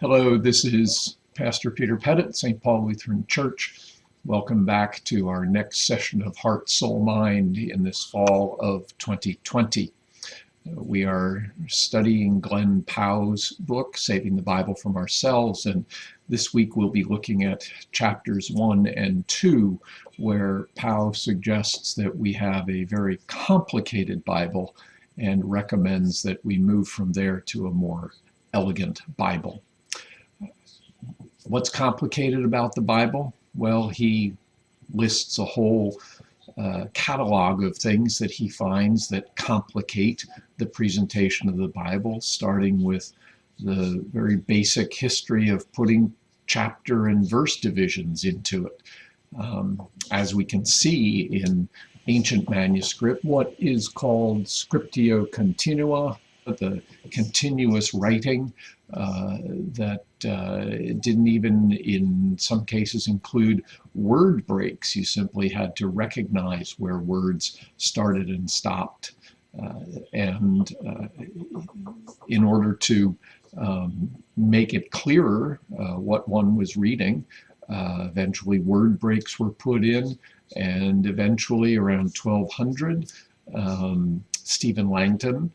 Hello, this is Pastor Peter Pettit, St. Paul Lutheran Church. Welcome back to our next session of Heart.Soul.Mind in this fall of 2020. We are studying Glenn Paauw's book, Saving the Bible from Ourselves, and this week we'll be looking at chapters 1 and 2, where Paauw suggests that we have a very complicated Bible and recommends that we move from there to a more elegant Bible. What's complicated about the Bible? Well, he lists a whole catalog of things that he finds that complicate the presentation of the Bible, starting with the very basic history of putting chapter and verse divisions into it. As we can see in ancient manuscript, what is called scriptio continua, the continuous writing that didn't even in some cases include word breaks. You simply had to recognize where words started and stopped. And in order to make it clearer what one was reading, eventually word breaks were put in, and eventually around 1200, Stephen Langton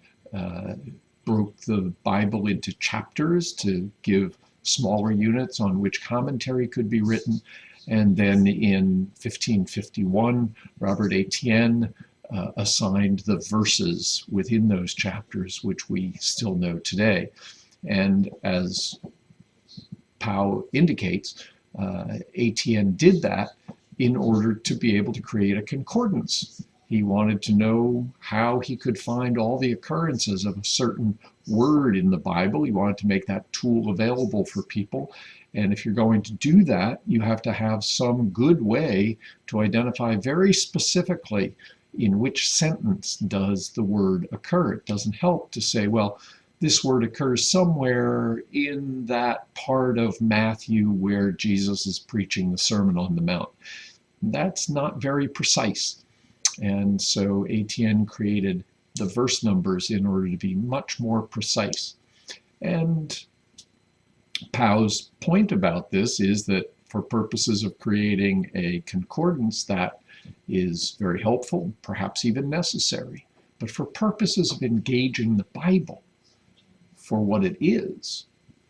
broke the Bible into chapters to give smaller units on which commentary could be written. And then in 1551, Robert Etienne assigned the verses within those chapters, which we still know today. And as Paauw indicates, Etienne did that in order to be able to create a concordance. He wanted to know how he could find all the occurrences of a certain word in the Bible. He wanted to make that tool available for people. And if you're going to do that, you have to have some good way to identify very specifically in which sentence does the word occur. It doesn't help to say, well, this word occurs somewhere in that part of Matthew where Jesus is preaching the Sermon on the Mount. That's not very precise. And so Etienne created the verse numbers in order to be much more precise. And Paauw's point about this is that for purposes of creating a concordance, that is very helpful, perhaps even necessary. But for purposes of engaging the Bible for what it is,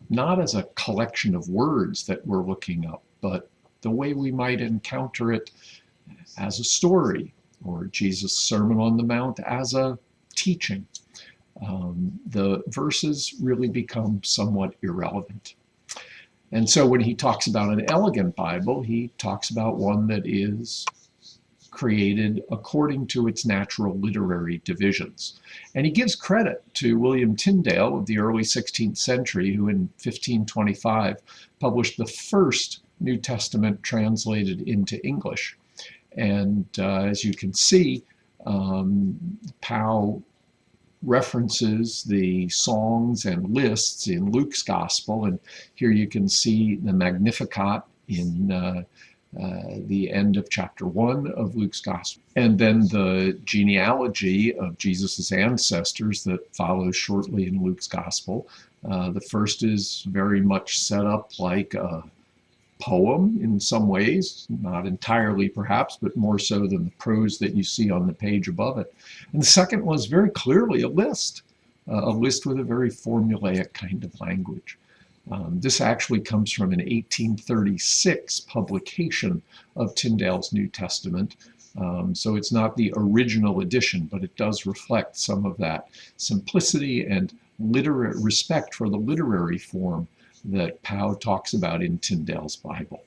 not as a collection of words that we're looking up, but the way we might encounter it as a story, or Jesus' Sermon on the Mount as a teaching, the verses really become somewhat irrelevant. And so when he talks about an elegant Bible, he talks about one that is created according to its natural literary divisions. And he gives credit to William Tyndale of the early 16th century, who in 1525 published the first New Testament translated into English. And as you can see, Paauw references the songs and lists in Luke's Gospel. And here you can see the Magnificat in the end of chapter 1 of Luke's Gospel. And then the genealogy of Jesus' ancestors that follows shortly in Luke's Gospel. The first is very much set up like a poem in some ways, not entirely perhaps, but more so than the prose that you see on the page above it. And the second was very clearly a list with a very formulaic kind of language. This actually comes from an 1836 publication of Tyndale's New Testament. So it's not the original edition, but it does reflect some of that simplicity and respect for the literary form that Paauw talks about in Tyndale's Bible.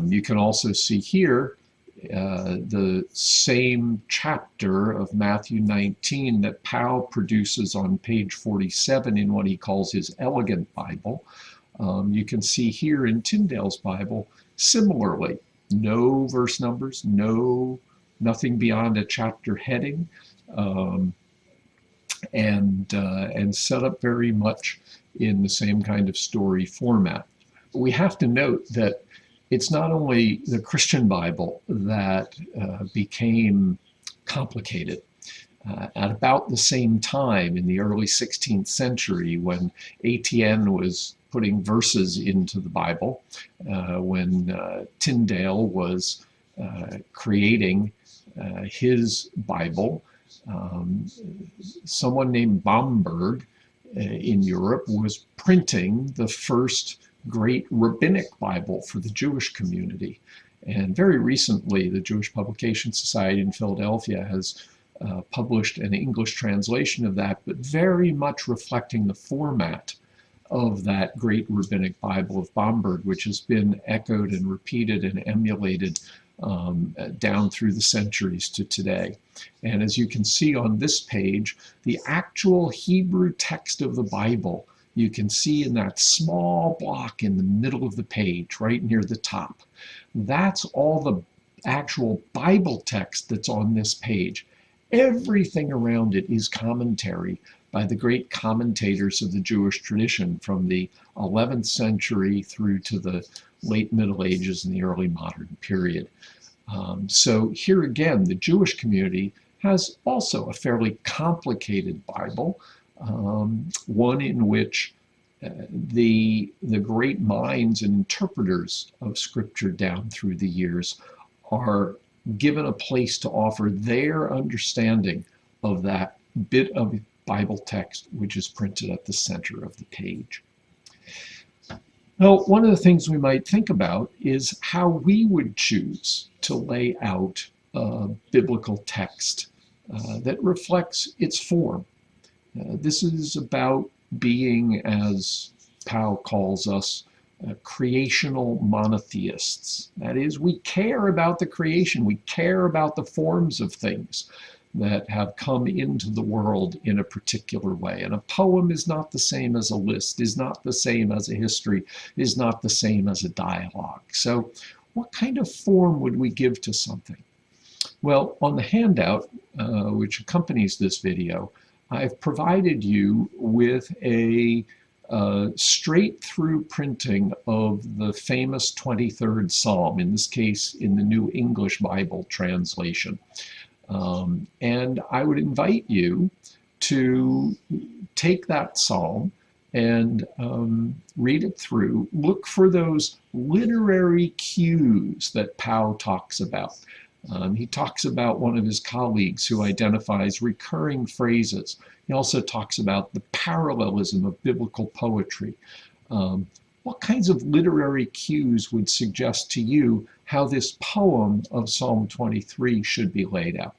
You can also see here the same chapter of Matthew 19 that Paauw produces on page 47 in what he calls his elegant Bible. You can see here in Tyndale's Bible, similarly, no verse numbers, nothing beyond a chapter heading, and set up very much in the same kind of story format. We have to note that it's not only the Christian Bible that became complicated. At about the same time in the early 16th century, when Etienne was putting verses into the Bible. When Tyndale was creating his Bible, someone named Bamberg in Europe was printing the first great rabbinic Bible for the Jewish community. And very recently, the Jewish Publication Society in Philadelphia has published an English translation of that, but very much reflecting the format of that great rabbinic Bible of Bamberg, which has been echoed and repeated and emulated down through the centuries to today. And as you can see on this page, the actual Hebrew text of the Bible, you can see in that small block in the middle of the page, right near the top. That's all the actual Bible text that's on this page. Everything around it is commentary by the great commentators of the Jewish tradition from the 11th century through to the late Middle Ages and the early modern period. So here again, the Jewish community has also a fairly complicated Bible, one in which the great minds and interpreters of Scripture down through the years are given a place to offer their understanding of that bit of Bible text which is printed at the center of the page. Now, one of the things we might think about is how we would choose to lay out a biblical text that reflects its form. This is about being, as Paauw calls us, creational monotheists. That is, we care about the creation. We care about the forms of things that have come into the world in a particular way. And a poem is not the same as a list, is not the same as a history, is not the same as a dialogue. So what kind of form would we give to something? Well, on the handout, which accompanies this video, I've provided you with a straight through printing of the famous 23rd Psalm, in this case in the New English Bible translation. And I would invite you to take that psalm and read it through. Look for those literary cues that Paauw talks about. He talks about one of his colleagues who identifies recurring phrases. He also talks about the parallelism of biblical poetry. What kinds of literary cues would suggest to you how this poem of Psalm 23 should be laid out?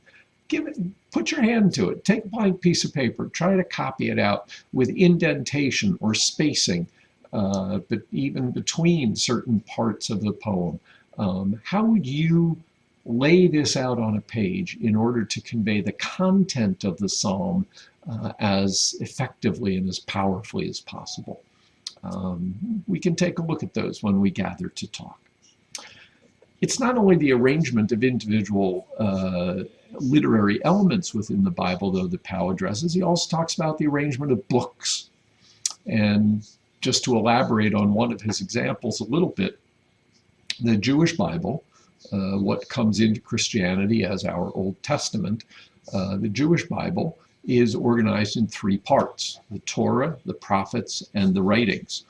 Put your hand to it. Take a blank piece of paper. Try to copy it out with indentation or spacing, but even between certain parts of the poem. How would you lay this out on a page in order to convey the content of the psalm as effectively and as powerfully as possible? We can take a look at those when we gather to talk. It's not only the arrangement of individual literary elements within the Bible, though, that Paauw addresses. He also talks about the arrangement of books. And just to elaborate on one of his examples a little bit, the Jewish Bible, what comes into Christianity as our Old Testament, the Jewish Bible is organized in three parts: the Torah, the prophets, and the writings.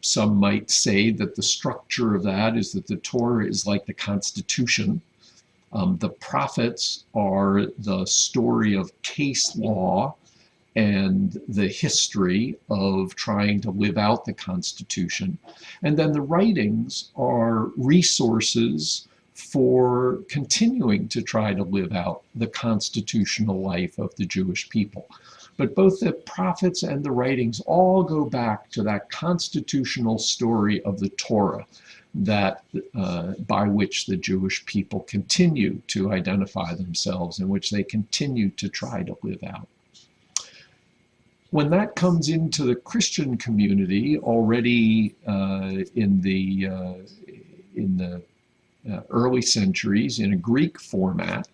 Some might say that the structure of that is that the Torah is like the Constitution. The prophets are the story of case law and the history of trying to live out the Constitution. And then the writings are resources for continuing to try to live out the constitutional life of the Jewish people. But both the prophets and the writings all go back to that constitutional story of the Torah, that by which the Jewish people continue to identify themselves and which they continue to try to live out. When that comes into the Christian community already in the early centuries in a Greek format,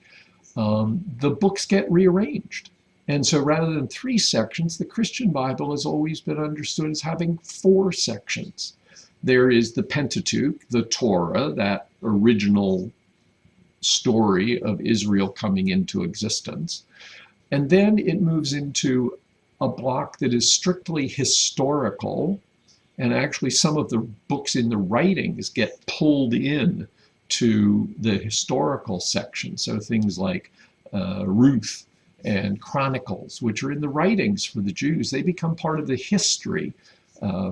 the books get rearranged. And so rather than 3 sections, the Christian Bible has always been understood as having 4 sections. There is the Pentateuch, the Torah, that original story of Israel coming into existence. And then it moves into a block that is strictly historical, And actually some of the books in the writings get pulled in to the historical section. So things like Ruth and Chronicles, which are in the writings for the Jews, they become part of the history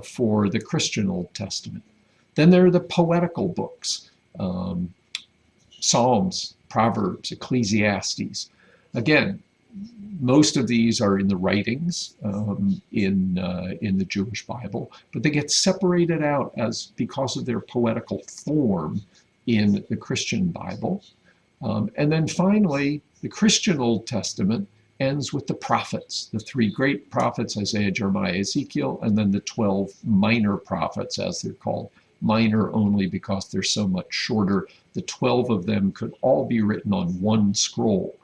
for the Christian Old Testament. Then there are the poetical books, Psalms, Proverbs, Ecclesiastes. Again, most of these are in the writings in the Jewish Bible, but they get separated out because of their poetical form in the Christian Bible. And then finally, the Christian Old Testament ends with the prophets, the three great prophets, Isaiah, Jeremiah, Ezekiel, and then the 12 minor prophets, as they're called. Minor only because they're so much shorter. The 12 of them could all be written on one scroll,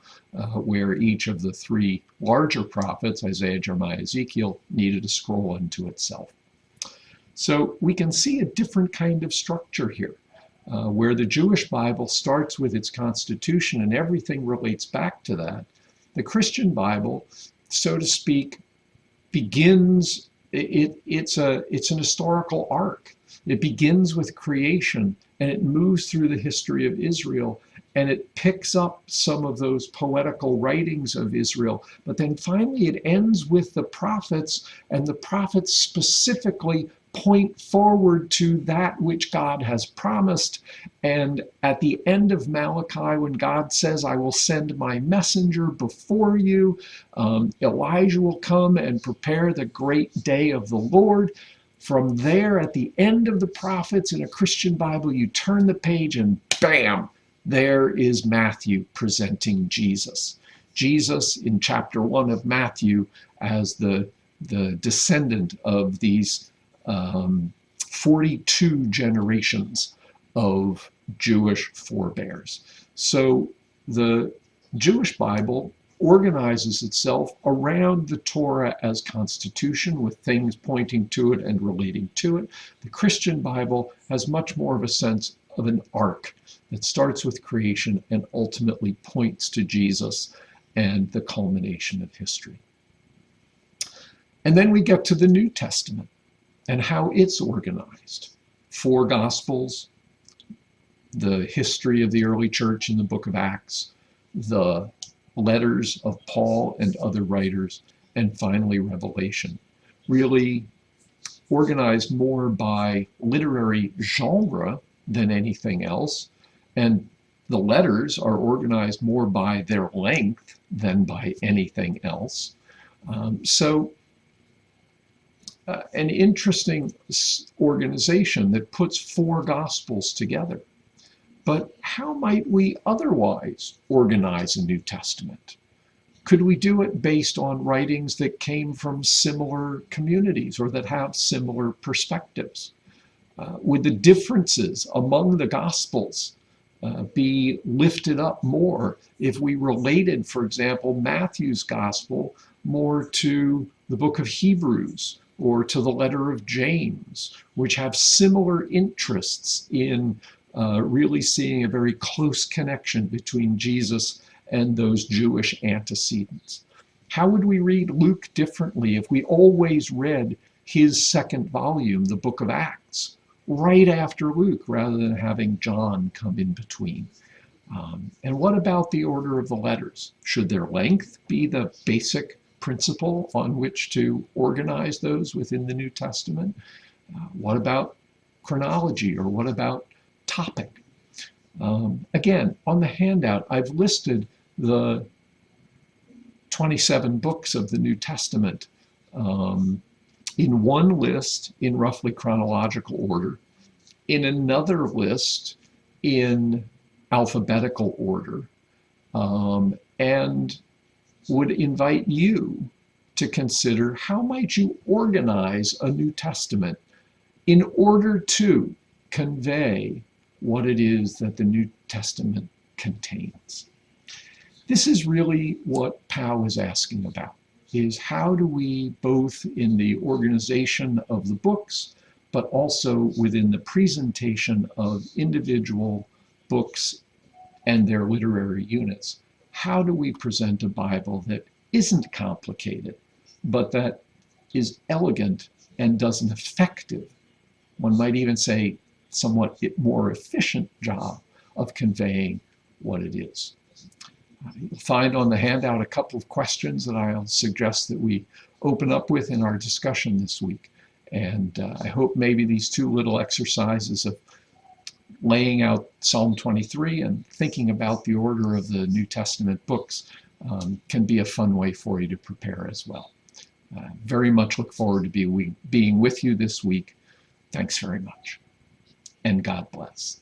where each of the three larger prophets, Isaiah, Jeremiah, Ezekiel, needed a scroll unto itself. So we can see a different kind of structure here, where the Jewish Bible starts with its constitution and everything relates back to that. The Christian Bible, so to speak, begins, it's an historical arc. It begins with creation and it moves through the history of Israel, and it picks up some of those poetical writings of Israel. But then finally it ends with the prophets, and the prophets specifically point forward to that which God has promised. And at the end of Malachi, when God says, I will send my messenger before you, Elijah will come and prepare the great day of the Lord. From there, at the end of the prophets in a Christian Bible, you turn the page and bam, there is Matthew presenting Jesus. Jesus in chapter 1 of Matthew as the descendant of these 42 generations of Jewish forebears. So the Jewish Bible organizes itself around the Torah as constitution, with things pointing to it and relating to it. The Christian Bible has much more of a sense of an arc that starts with creation and ultimately points to Jesus and the culmination of history. And then we get to the New Testament and how it's organized. 4 Gospels, the history of the early church in the book of Acts, the letters of Paul and other writers, and finally Revelation, really organized more by literary genre than anything else. And the letters are organized more by their length than by anything else. An interesting organization that puts 4 Gospels together. But how might we otherwise organize a New Testament? Could we do it based on writings that came from similar communities or that have similar perspectives? Would the differences among the Gospels be lifted up more if we related, for example, Matthew's Gospel more to the book of Hebrews or to the letter of James, which have similar interests in really seeing a very close connection between Jesus and those Jewish antecedents? How would we read Luke differently if we always read his second volume, the book of Acts, right after Luke, rather than having John come in between? And what about the order of the letters? Should their length be the basic principle on which to organize those within the New Testament? What about chronology, or what about topic? Again, on the handout, I've listed the 27 books of the New Testament in one list in roughly chronological order, in another list in alphabetical order, and would invite you to consider how might you organize a New Testament in order to convey what it is that the New Testament contains. This is really what Paauw is asking about, is how do we, both in the organization of the books, but also within the presentation of individual books and their literary units, how do we present a Bible that isn't complicated, but that is elegant and does an effective, one might even say somewhat more efficient job of conveying what it is. You'll find on the handout a couple of questions that I'll suggest that we open up with in our discussion this week. And I hope maybe these two little exercises of laying out Psalm 23 and thinking about the order of the New Testament books can be a fun way for you to prepare as well. Very much look forward to being with you this week. Thanks very much, and God bless.